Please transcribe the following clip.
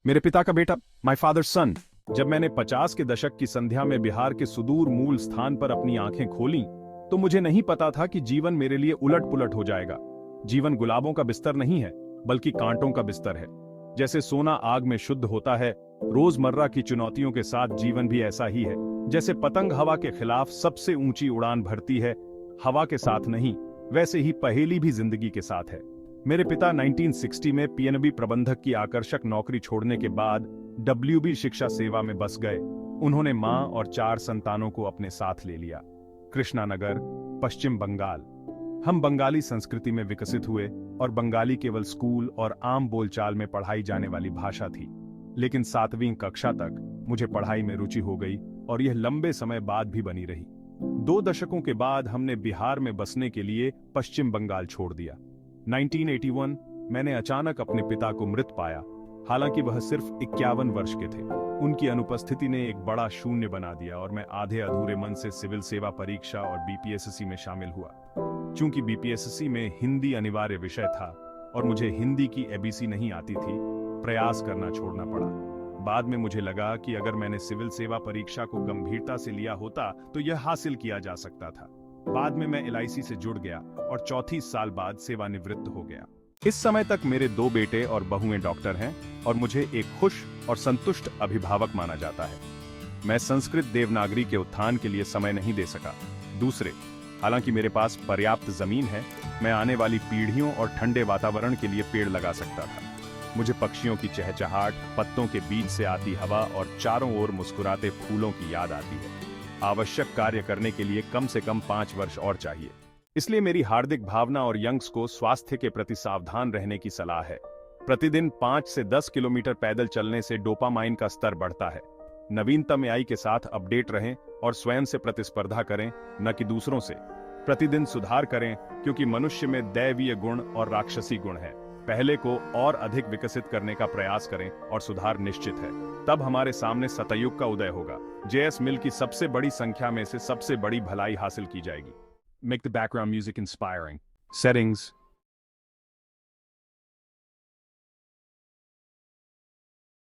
मेरे पिता का बेटा, माय फादर्स सन। जब मैंने 50 के दशक की संध्या में बिहार के सुदूर मूल स्थान पर अपनी आंखें खोलीं, तो मुझे नहीं पता था कि जीवन मेरे लिए उलट पुलट हो जाएगा। जीवन गुलाबों का बिस्तर नहीं है, बल्कि कांटों का बिस्तर है। जैसे सोना आग में शुद्ध होता है, रोजमर्रा की चुनौतियों के साथ जीवन भी ऐसा ही है। जैसे पतंग हवा के खिलाफ सबसे ऊंची उड़ान भरती है, हवा के साथ नहीं, वैसे ही पहेली भी जिंदगी के साथ है। मेरे पिता 1960 में पीएनबी प्रबंधक की आकर्षक नौकरी छोड़ने के बाद डब्ल्यूबी शिक्षा सेवा में बस गए। उन्होंने मां और 4 संतानों को अपने साथ ले लिया। कृष्णानगर, पश्चिम बंगाल। हम बंगाली संस्कृति में विकसित हुए और बंगाली केवल स्कूल और आम बोलचाल में पढ़ाई जाने वाली भाषा थी। लेकिन 7वीं कक्षा तक मुझे पढ़ाई में रुचि हो गई और यह लंबे समय बाद भी बनी रही। 2 दशकों के बाद हमने बिहार में बसने के लिए पश्चिम बंगाल छोड़ दिया। 1981 मैंने अचानक अपने पिता को मृत पाया, हालांकि वह सिर्फ 51 वर्ष के थे। उनकी अनुपस्थिति ने एक बड़ा शून्य बना दिया और मैं आधे अधूरे मन से सिविल सेवा परीक्षा और बीपीएससी में शामिल हुआ। चूंकि बीपीएससी में हिंदी अनिवार्य विषय था और मुझे हिंदी की एबीसी नहीं आती थी, प्रयास करना छोड़ना पड़ा। बाद में मुझे लगा कि अगर मैंने सिविल सेवा परीक्षा को गंभीरता से लिया होता तो यह हासिल किया जा सकता था। बाद में मैं एलआईसी से जुड़ गया और 34 साल बाद सेवानिवृत्त हो गया। इस समय तक मेरे 2 बेटे और बहुएं डॉक्टर हैं और मुझे एक खुश और संतुष्ट अभिभावक माना जाता है। मैं संस्कृत देवनागरी के उत्थान के लिए समय नहीं दे सका। दूसरे, हालांकि मेरे पास पर्याप्त जमीन है, मैं आने वाली पीढ़ियों और ठंडे वातावरण के लिए पेड़ लगा सकता था। मुझे पक्षियों की चहचहाट, पत्तों के बीच से आती हवा और चारों ओर मुस्कुराते फूलों की याद आती है। आवश्यक कार्य करने के लिए कम से कम 5 वर्ष और चाहिए। इसलिए मेरी हार्दिक भावना और यंग्स को स्वास्थ्य के प्रति सावधान रहने की सलाह है। प्रतिदिन 5 से 10 किलोमीटर पैदल चलने से डोपामाइन का स्तर बढ़ता है। नवीनतम एआई के साथ अपडेट रहें और स्वयं से प्रतिस्पर्धा करें, न कि दूसरों से। प्रतिदिन सुधार करें, क्योंकि मनुष्य में दैवीय गुण और राक्षसी गुण है। पहले को और अधिक विकसित करने का प्रयास करें और सुधार निश्चित है। तब हमारे सामने सतयुग का उदय होगा। जेएस मिल की सबसे बड़ी संख्या में से सबसे बड़ी भलाई हासिल की जाएगी। Make the background music inspiring. Settings.